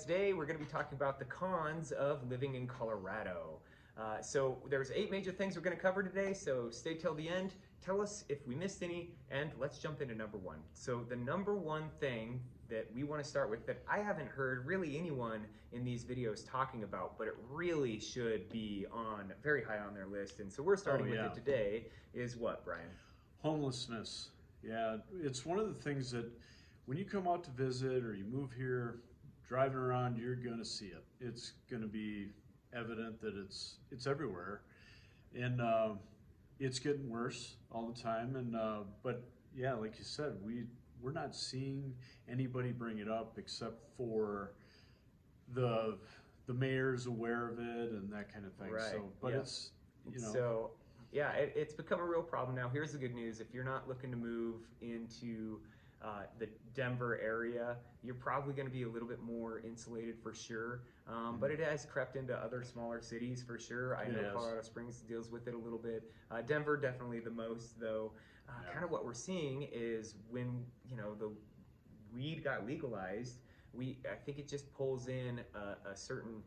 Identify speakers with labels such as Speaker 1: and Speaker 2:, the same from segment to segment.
Speaker 1: today we're going to be talking about the cons of living in Colorado. So there's 8 major things we're going to cover today, so stay till the end. Tell us if we missed any, and let's jump into number 1. So the number 1 thing that we want to start with that I haven't heard really anyone in these videos talking about, but it really should be on very high on their list, and so we're starting with it today, is what, Brian?
Speaker 2: Homelessness. Yeah, it's one of the things that when you come out to visit or you move here, driving around, you're going to see it. It's going to be evident that it's everywhere, and it's getting worse all the time. And but yeah, like you said, we're not seeing anybody bring it up except for the mayor's aware of it and that kind of thing.
Speaker 1: Right.
Speaker 2: So, but
Speaker 1: yeah.
Speaker 2: it's
Speaker 1: So yeah, it's become a real problem now. Here's the good news: if you're not looking to move into the Denver area, you're probably going to be a little bit more insulated for sure. But it has crept into other smaller cities for sure. I know Colorado Springs deals with it a little bit. Denver definitely the most, though. Kind of what we're seeing is when the weed got legalized, I think it just pulls in a certain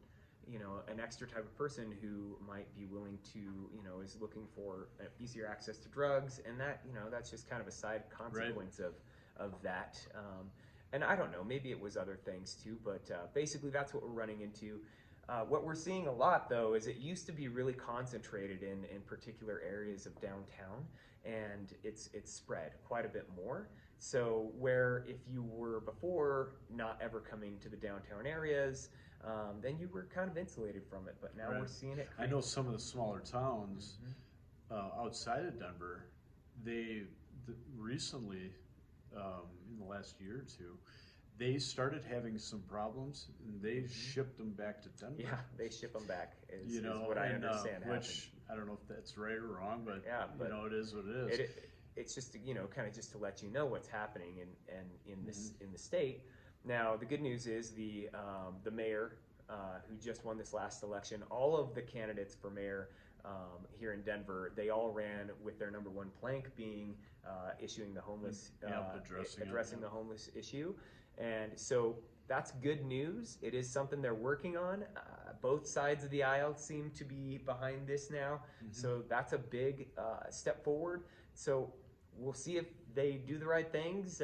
Speaker 1: an extra type of person who might be willing to, is looking for easier access to drugs, and that, that's just kind of a side consequence of that. And I don't know, maybe it was other things too, but basically that's what we're running into. What we're seeing a lot though is it used to be really concentrated in particular areas of downtown, and it's spread quite a bit more. So where if you were before not ever coming to the downtown areas, then you were kind of insulated from it, but now we're seeing it.
Speaker 2: I know some of the smaller towns outside of Denver, they recently, in the last year or two, they started having some problems, and they shipped them back to Denver.
Speaker 1: Yeah, they ship them back, is what I understand.
Speaker 2: Which I don't know if that's right or wrong, but, it is what it is.
Speaker 1: It's just kind of just to let you know what's happening in the state. Now the good news is the mayor who just won this last election, all of the candidates for mayor here in Denver, they all ran with their number 1 plank being issuing the homeless, addressing the homeless issue. And so that's good news. It is something they're working on. Both sides of the aisle seem to be behind this now. So that's a big step forward. So we'll see if they do the right things.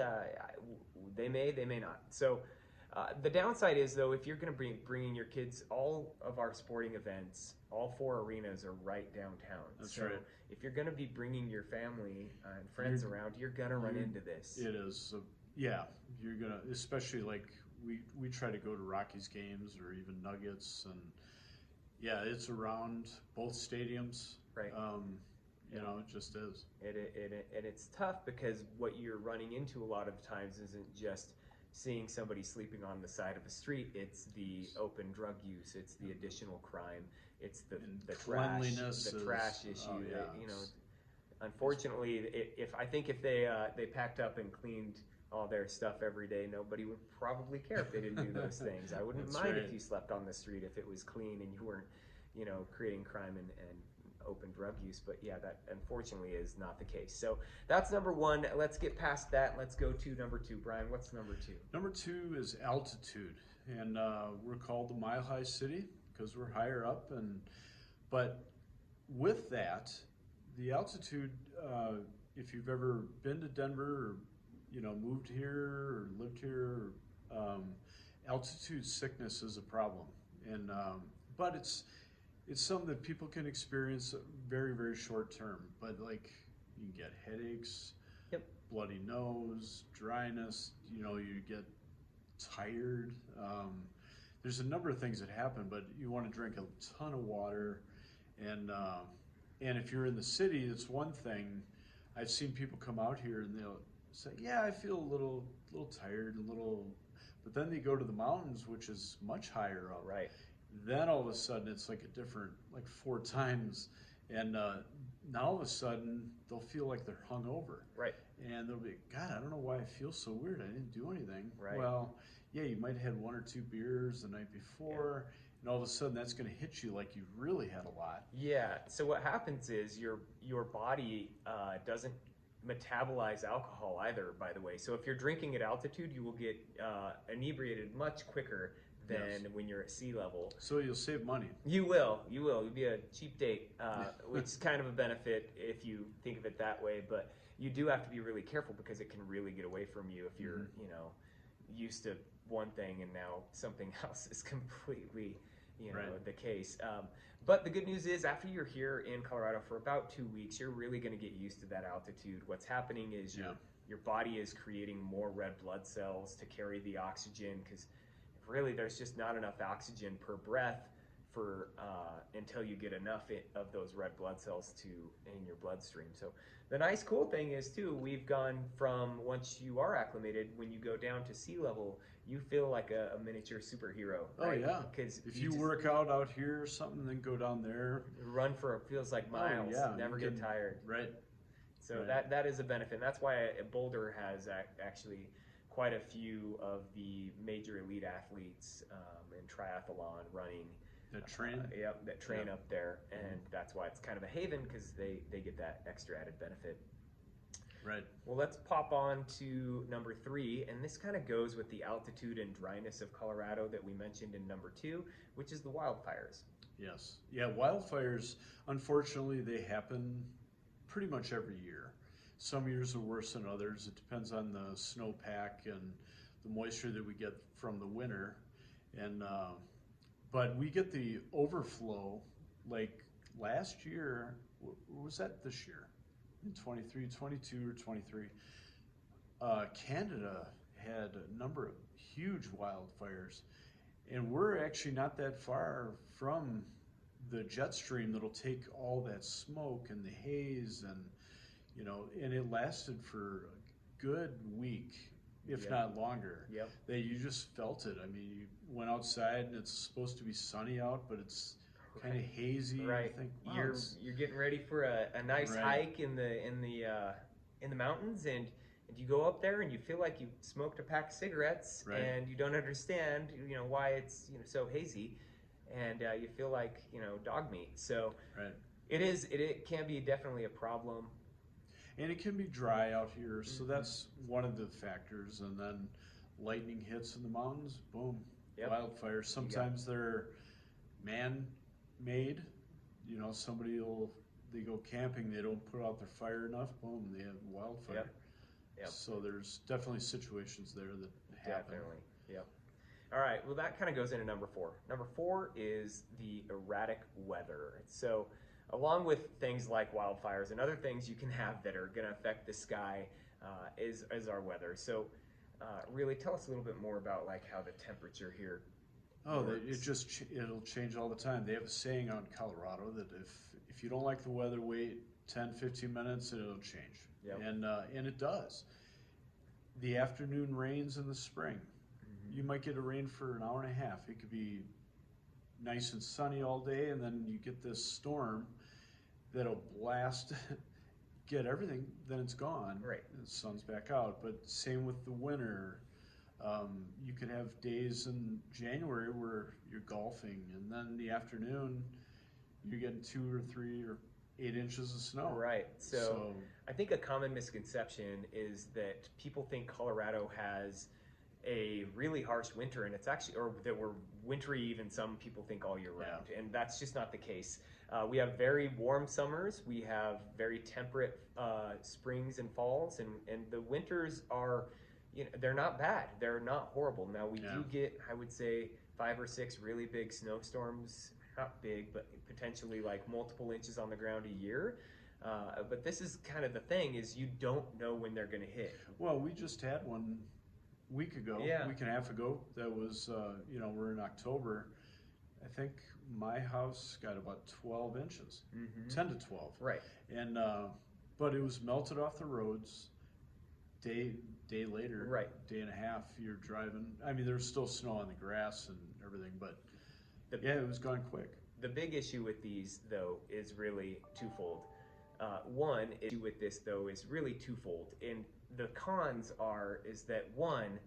Speaker 1: They may not. So the downside is, though, if you're going to bring your kids, all of our sporting events, all 4 arenas are right downtown.
Speaker 2: That's right.
Speaker 1: If you're going to be bringing your family and friends around, you're going to run into this.
Speaker 2: It is. So, yeah, you're going to, especially like we try to go to Rockies games or even Nuggets, and yeah, it's around both stadiums.
Speaker 1: Right.
Speaker 2: It just is.
Speaker 1: And it's tough because what you're running into a lot of times isn't just seeing somebody sleeping on the side of the street. It's the open drug use. It's the additional crime. It's the trash issue. Unfortunately, if they packed up and cleaned all their stuff every day, nobody would probably care if they didn't do those things. I wouldn't mind if you slept on the street if it was clean and you weren't, creating crime and open drug use, but yeah, that unfortunately is not the case. So that's number 1. Let's get past that. Let's go to number 2. Brian, what's number 2?
Speaker 2: Number 2 is altitude, and we're called the Mile High City because we're higher up, but with that, the altitude, if you've ever been to Denver or moved here or lived here, altitude sickness is a problem, and but it's something that people can experience very, very short term, but like you can get headaches, bloody nose, dryness, you get tired. There's a number of things that happen, but you want to drink a ton of water, and if you're in the city, it's one thing. I've seen people come out here and they'll say, yeah, I feel a little tired, but then they go to the mountains, which is much higher up.
Speaker 1: Right.
Speaker 2: Then all of a sudden it's like a different, like 4 times, and now all of a sudden they'll feel like they're hungover.
Speaker 1: Right.
Speaker 2: And they'll be, God, I don't know why I feel so weird. I didn't do anything.
Speaker 1: Right.
Speaker 2: Well, yeah, you might have had 1 or 2 beers the night before, and all of a sudden that's going to hit you like you really had a lot.
Speaker 1: Yeah. So what happens is your body doesn't metabolize alcohol either, by the way. So if you're drinking at altitude, you will get inebriated much quicker than
Speaker 2: Yes.
Speaker 1: when you're at sea level.
Speaker 2: So you'll save money.
Speaker 1: You will. You'll be a cheap date, which is kind of a benefit if you think of it that way. But you do have to be really careful because it can really get away from you if you're,
Speaker 2: Mm-hmm.
Speaker 1: used to one thing and now something else is completely,
Speaker 2: Right.
Speaker 1: the case. But the good news is, after you're here in Colorado for about 2 weeks, you're really going to get used to that altitude. What's happening is
Speaker 2: Yeah.
Speaker 1: your body is creating more red blood cells to carry the oxygen, because really there's just not enough oxygen per breath for until you get enough of those red blood cells in your bloodstream. So the nice cool thing is too, we've gone from, once you are acclimated, when you go down to sea level, you feel like a miniature superhero.
Speaker 2: Oh
Speaker 1: Right?
Speaker 2: yeah.
Speaker 1: Because
Speaker 2: If you work out here or something, then go down there.
Speaker 1: run for feels like miles,
Speaker 2: Oh, yeah.
Speaker 1: never
Speaker 2: You
Speaker 1: get
Speaker 2: can-
Speaker 1: tired.
Speaker 2: Right.
Speaker 1: So
Speaker 2: Right.
Speaker 1: that is a benefit. And that's why Boulder has actually quite a few of the major elite athletes in triathlon running.
Speaker 2: That train.
Speaker 1: That train
Speaker 2: Yeah.
Speaker 1: up there, and that's why it's kind of a haven, because they get that extra added benefit.
Speaker 2: Right.
Speaker 1: Well, let's pop on to number 3, and this kind of goes with the altitude and dryness of Colorado that we mentioned in number 2, which is the wildfires.
Speaker 2: Yes. Yeah, wildfires, unfortunately, they happen pretty much every year. Some years are worse than others. It depends on the snowpack and the moisture that we get from the winter. And but we get the overflow, like last year, was that this year? In 23, 22 or 23, Canada had a number of huge wildfires. And we're actually not that far from the jet stream that'll take all that smoke and the haze and it lasted for a good week, if
Speaker 1: Yep.
Speaker 2: not longer.
Speaker 1: Yep.
Speaker 2: That you just felt it. I mean, you went outside and it's supposed to be sunny out, but it's kind of hazy.
Speaker 1: Right.
Speaker 2: You think, wow,
Speaker 1: You're getting ready for a nice
Speaker 2: Right.
Speaker 1: hike in the mountains, and you go up there and you feel like you smoked a pack of cigarettes,
Speaker 2: Right.
Speaker 1: and you don't understand why it's so hazy, and you feel like dog meat. So
Speaker 2: right.
Speaker 1: it can be definitely a problem.
Speaker 2: And it can be dry out here, so
Speaker 1: Mhm.
Speaker 2: that's one of the factors. And then lightning hits in the mountains, boom,
Speaker 1: Yep.
Speaker 2: wildfires. Sometimes they're man-made. They go camping, they don't put out their fire enough, boom, they have wildfire.
Speaker 1: Yep. Yep.
Speaker 2: So there's definitely situations there that happen.
Speaker 1: Definitely. Yep. All right. Well, that kind of goes into number 4. Number 4 is the erratic weather. So, along with things like wildfires and other things you can have that are going to affect the sky, is our weather. So, really, tell us a little bit more about how the temperature here.
Speaker 2: Oh,
Speaker 1: works.
Speaker 2: it'll change all the time. They have a saying out in Colorado that if you don't like the weather, wait 10, 15 minutes and it'll change.
Speaker 1: Yep.
Speaker 2: And it does. The afternoon rains in the spring.
Speaker 1: Mm-hmm.
Speaker 2: You might get a rain for an hour and a half. It could be nice and sunny all day, and then you get this storm that'll blast, get everything, then it's gone.
Speaker 1: Right.
Speaker 2: And the sun's back out. But same with the winter. You could have days in January where you're golfing, and then in the afternoon you're getting 2 or 3 or 8 inches of snow.
Speaker 1: Right. So I think a common misconception is that people think Colorado has a really harsh winter, and it's actually, or that we're wintry even, some people think, all year round, and that's just not the case. We have very warm summers, we have very temperate springs and falls, and the winters are, they're not bad, they're not horrible. Now we do get, I would say, 5 or 6 really big snowstorms, not big, but potentially like multiple inches on the ground a year. But this is kind of the thing, is you don't know when they're going to hit.
Speaker 2: Well, we just had one week and a half ago. That was, we're in October. I think my house got about 12 inches, 10 to 12.
Speaker 1: Right.
Speaker 2: And but it was melted off the roads. Day later,
Speaker 1: Right.
Speaker 2: day and a half, you're driving. I mean, there's still snow on the grass and everything, but it was gone quick.
Speaker 1: The big issue with these, though, is really twofold. One issue with this, though, is really twofold. And the cons is that, one,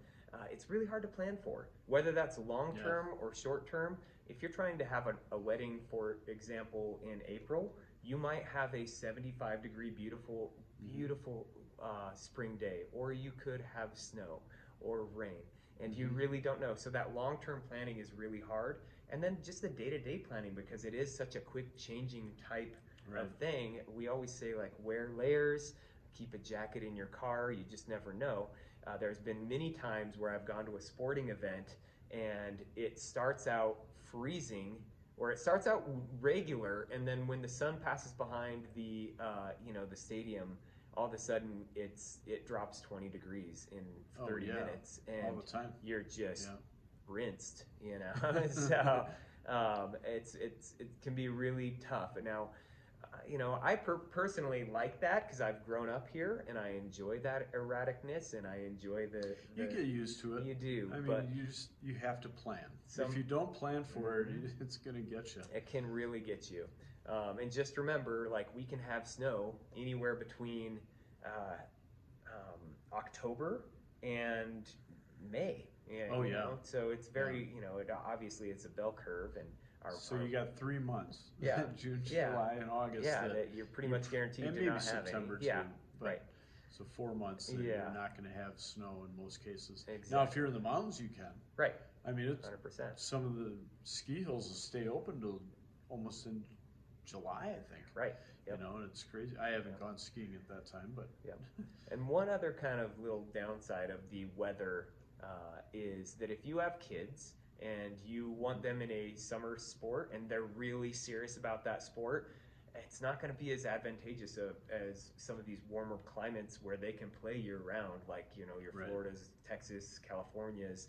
Speaker 1: it's really hard to plan for, whether that's long-term or short-term. If you're trying to have a wedding, for example, in April, you might have a 75-degree, beautiful spring day, or you could have snow or rain. and you really don't know. So that long-term planning is really hard. And then just the day-to-day planning, because it is such a quick changing type of thing. We always say, like, wear layers, keep a jacket in your car, you just never know. There's been many times where I've gone to a sporting event and it starts out freezing, or it starts out regular, and then when the sun passes behind the the stadium, all of a sudden it drops 20 degrees in 30 minutes, and
Speaker 2: all the time.
Speaker 1: you're just rinsed, so it can be really tough. And now, I personally like that because I've grown up here and I enjoy that erraticness, and I enjoy the
Speaker 2: you get used to it.
Speaker 1: You do.
Speaker 2: I mean,
Speaker 1: but
Speaker 2: you have to plan. If you don't plan for it, it's going to get you.
Speaker 1: It can really get you. And just remember, like, we can have snow anywhere between October and May. So it's very, obviously it's a bell curve, and
Speaker 2: you got 3 months.
Speaker 1: Yeah.
Speaker 2: June, July, and August.
Speaker 1: Yeah, that you're pretty much guaranteed
Speaker 2: and
Speaker 1: to
Speaker 2: maybe
Speaker 1: not have
Speaker 2: September
Speaker 1: any.
Speaker 2: too.
Speaker 1: Yeah, right.
Speaker 2: So 4 months that you're not going to have snow in most cases.
Speaker 1: Exactly.
Speaker 2: Now, if you're in the mountains, you can.
Speaker 1: Right.
Speaker 2: I mean, it's
Speaker 1: 100%.
Speaker 2: Some of the ski hills will stay open till almost in July, I think.
Speaker 1: Right. Yep.
Speaker 2: And it's crazy. I haven't gone skiing at that time, but.
Speaker 1: Yep. And one other kind of little downside of the weather is that if you have kids and you want them in a summer sport and they're really serious about that sport, it's not going to be as advantageous as some of these warmer climates where they can play year round, like your Floridas, Texas, Californias.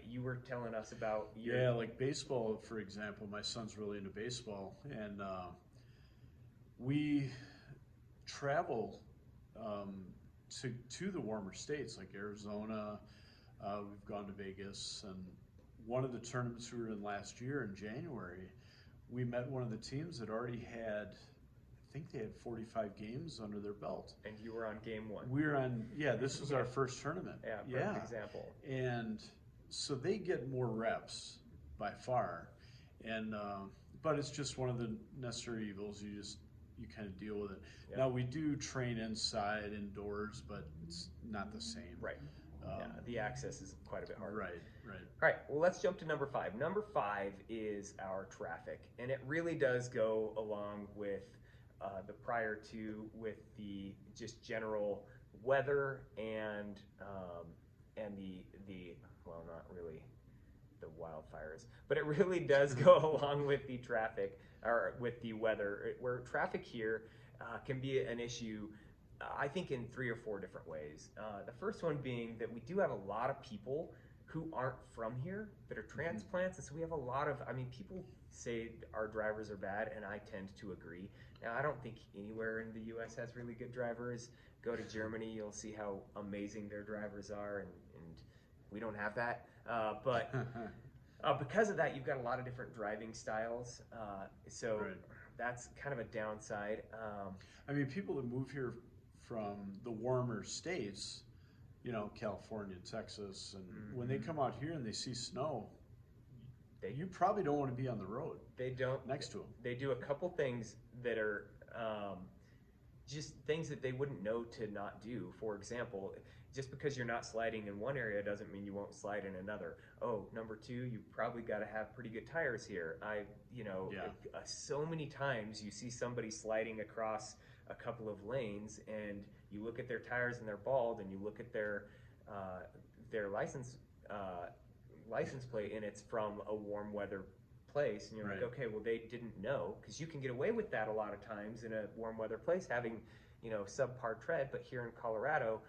Speaker 1: You were telling us about
Speaker 2: like baseball, for example. My son's really into baseball, and we travel to the warmer states like Arizona. We've gone to Vegas, and one of the tournaments we were in last year in January, we met one of the teams that already had, I think they had 45 games under their belt.
Speaker 1: And you were on game one.
Speaker 2: We were on, this was our first tournament.
Speaker 1: Perfect example.
Speaker 2: And so they get more reps by far, and but it's just one of the necessary evils. You kind of deal with it.
Speaker 1: Yeah.
Speaker 2: Now we do train inside, indoors, but it's not the same.
Speaker 1: Right. The access is quite a bit harder.
Speaker 2: Right.
Speaker 1: All right, well, let's jump to number 5. Number 5 is our traffic, and it really does go along with the prior two, with the just general weather and the well, not really the wildfires, but it really does go along with the traffic, or with the weather, where traffic here can be an issue, I think, in 3 or 4 different ways. The first one being that we do have a lot of people who aren't from here that are transplants, and so we have a lot of, people say our drivers are bad, and I tend to agree. Now, I don't think anywhere in the U.S. has really good drivers. Go to Germany, you'll see how amazing their drivers are, and we don't have that. But because of that, you've got a lot of different driving styles, so that's kind of a downside.
Speaker 2: People that move here from the warmer states, California, Texas, and when they come out here and they see snow, you probably don't want to be on the road.
Speaker 1: They don't.
Speaker 2: Next to them.
Speaker 1: They do a couple things that are just things that they wouldn't know to not do. For example, just because you're not sliding in one area doesn't mean you won't slide in another. Oh, number 2, you probably got to have pretty good tires here. So many times you see somebody sliding across a couple of lanes, and you look at their tires and they're bald, and you look at their license plate, and it's from a warm weather place, and you're like, okay, well, they didn't know, because you can get away with that a lot of times in a warm weather place, having subpar tread. But here in Colorado,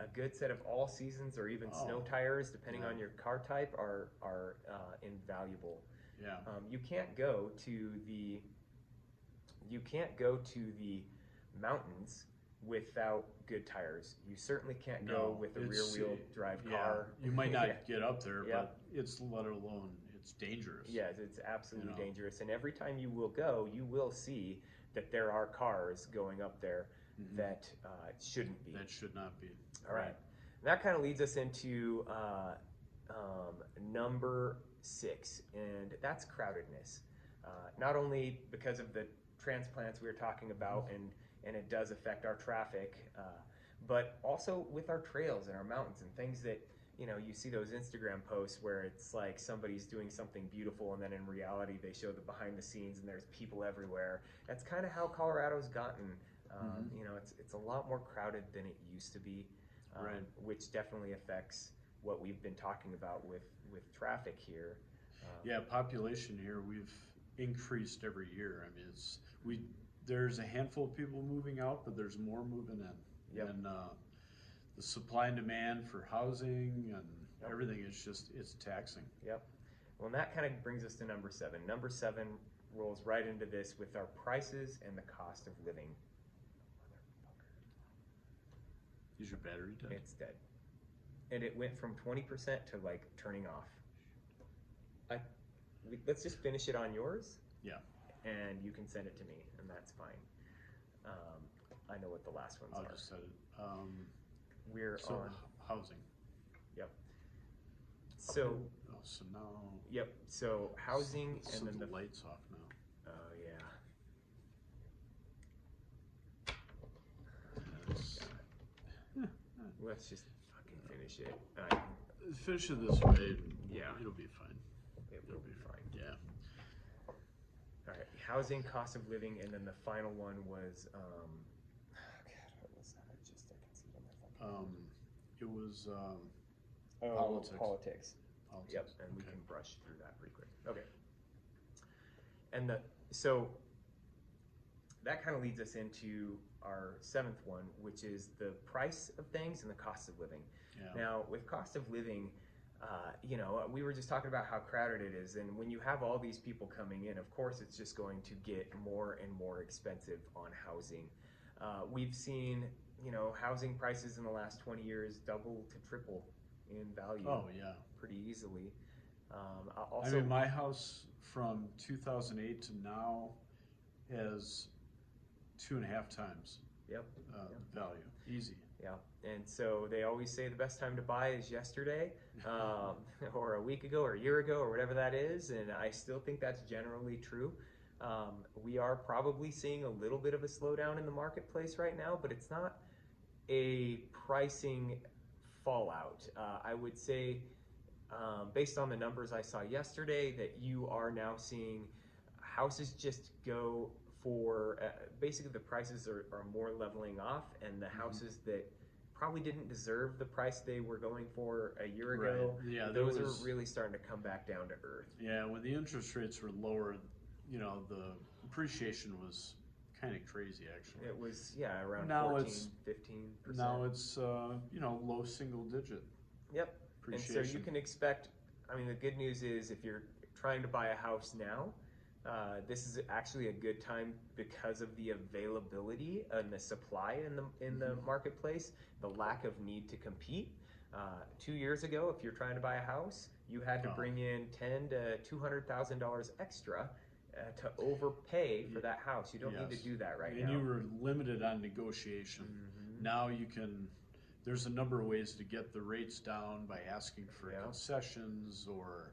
Speaker 1: a good set of all seasons or even snow tires, depending on your car type, are invaluable.
Speaker 2: Yeah.
Speaker 1: You can't go to the mountains without good tires. You certainly can't go with a rear-wheel drive car.
Speaker 2: You might not get up there, but it's dangerous.
Speaker 1: Yes, it's absolutely dangerous. And every time you will go, you will see that there are cars going up there that shouldn't be.
Speaker 2: That should not be.
Speaker 1: All right. That kind of leads us into number 6, and that's crowdedness. Not only because of the transplants we were talking about, and it does affect our traffic, but also with our trails and our mountains and things that you know, you see those Instagram posts where it's like somebody's doing something beautiful and then in reality they show the behind the scenes and there's people everywhere. That's kind of how Colorado's gotten. You know, it's a lot more crowded than it used to be,
Speaker 2: Right.
Speaker 1: which definitely affects what we've been talking about with traffic here.
Speaker 2: Yeah, population here, we've increased every year. I mean, there's a handful of people moving out, but there's more moving in.
Speaker 1: Yep.
Speaker 2: And the supply and demand for housing and
Speaker 1: Yep.
Speaker 2: everything is just, it's taxing.
Speaker 1: Yep. Well, and that kind of brings us to number 7. Number 7 rolls right into this with our prices and the cost of living.
Speaker 2: Is your battery dead?
Speaker 1: It's dead. And it went from 20% to like turning off. Let's just finish it on yours.
Speaker 2: Yeah.
Speaker 1: And you can send it to me, and that's fine. I know what the last ones
Speaker 2: I'll
Speaker 1: are.
Speaker 2: just set it.
Speaker 1: We're
Speaker 2: So
Speaker 1: on.
Speaker 2: housing.
Speaker 1: Yep. So.
Speaker 2: Oh, so now.
Speaker 1: Yep. So housing,
Speaker 2: So
Speaker 1: and then
Speaker 2: the lights off now.
Speaker 1: Oh yeah. Let's just fucking finish it.
Speaker 2: Finish it this way.
Speaker 1: Yeah.
Speaker 2: It'll be fine.
Speaker 1: It will be fine.
Speaker 2: Yeah.
Speaker 1: All right. Housing, cost of living, and then the final one was. God, what was that? I can see it on my phone.
Speaker 2: It was
Speaker 1: Politics.
Speaker 2: politics.
Speaker 1: Yep, and we
Speaker 2: Okay.
Speaker 1: can brush through that pretty quick. Okay. And so that kind of leads us into our 7th one, which is the price of things and the cost of living.
Speaker 2: Yeah.
Speaker 1: Now, with cost of living, you know, we were just talking about how crowded it is, and when you have all these people coming in, of course, it's just going to get more and more expensive on housing. We've seen, you know, housing prices in the last 20 years double to triple in value.
Speaker 2: Oh yeah.
Speaker 1: Pretty easily.
Speaker 2: I mean, my house from 2008 to now has 2.5 times
Speaker 1: Yep.
Speaker 2: value. Easy.
Speaker 1: Yeah, and so they always say the best time to buy is yesterday, or a week ago, or a year ago, or whatever that is, and I still think that's generally true. We are probably seeing a little bit of a slowdown in the marketplace right now, but it's not a pricing fallout. I would say, based on the numbers I saw yesterday, that you are now seeing houses just go for basically the prices are more leveling off, and the houses that probably didn't deserve the price they were going for a year ago,
Speaker 2: Right. Yeah,
Speaker 1: those are really starting to come back down to earth.
Speaker 2: Yeah, when the interest rates were lower, you know, the appreciation was kind of crazy actually.
Speaker 1: It was, yeah, around
Speaker 2: Now
Speaker 1: 14,
Speaker 2: it's
Speaker 1: 15%.
Speaker 2: Now it's you know, low single digit
Speaker 1: Yep. And so
Speaker 2: appreciation.
Speaker 1: you can expect, I mean, the good news is if you're trying to buy a house now, this is actually a good time because of the availability and the supply in the marketplace, the lack of need to compete. 2 years ago, if you're trying to buy a house, you had to bring in $10,000 to $200,000 extra to overpay for that house. You don't need to do that right now.
Speaker 2: And you were limited on negotiation. Now you can. There's a number of ways to get the rates down by asking for concessions or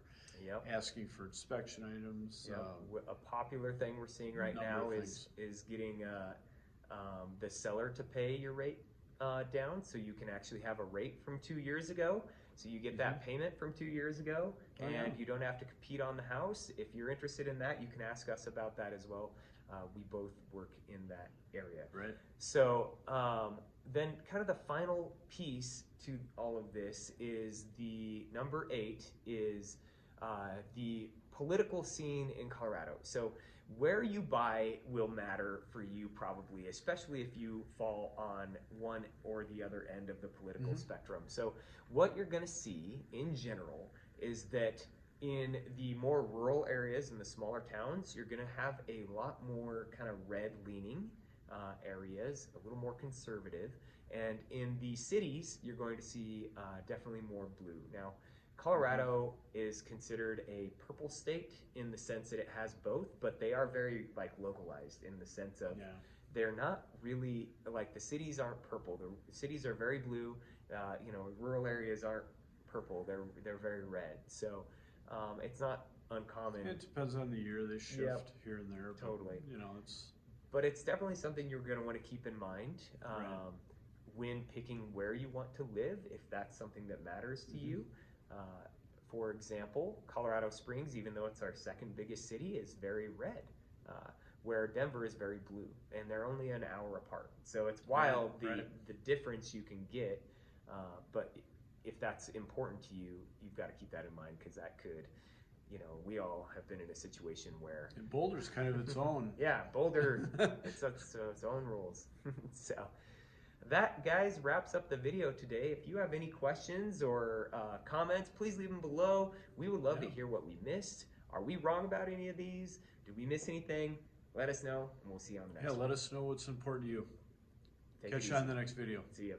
Speaker 2: asking for inspection items.
Speaker 1: A popular thing we're seeing right now is getting the seller to pay your rate down, so you can actually have a rate from 2 years ago. So you get that payment from 2 years ago, and you don't have to compete on the house. If you're interested in that, you can ask us about that as well. We both work in that area.
Speaker 2: Right.
Speaker 1: So then kind of the final piece to all of this is the number 8 is the political scene in Colorado. So where you buy will matter for you probably, especially if you fall on one or the other end of the political spectrum. So what you're going to see in general is that in the more rural areas, in the smaller towns, you're going to have a lot more kind of red-leaning areas, a little more conservative. And in the cities, you're going to see definitely more blue. Now, Colorado is considered a purple state in the sense that it has both, but they are very like localized in the sense of they're not really like the cities aren't purple. The cities are very blue. You know, rural areas aren't purple. They're very red. So it's not uncommon.
Speaker 2: It depends on the year. They shift here and there.
Speaker 1: Totally.
Speaker 2: But, you know, it's.
Speaker 1: But it's definitely something you're going to want to keep in mind when picking where you want to live, if that's something that matters to you. For example, Colorado Springs, even though it's our second biggest city, is very red, where Denver is very blue, and they're only an hour apart. So it's wild the difference you can get, but if that's important to you, you've got to keep that in mind, because that could, we all have been in a situation where...
Speaker 2: And Boulder's kind of its own.
Speaker 1: Yeah, Boulder, it's its own rules. So that, guys, wraps up the video today. If you have any questions or comments, please leave them below. We would love to hear what we missed. Are we wrong about any of these? Did we miss anything? Let us know, and we'll see you on the next one.
Speaker 2: Yeah, let us know what's important to you. Catch you on the next video.
Speaker 1: See you.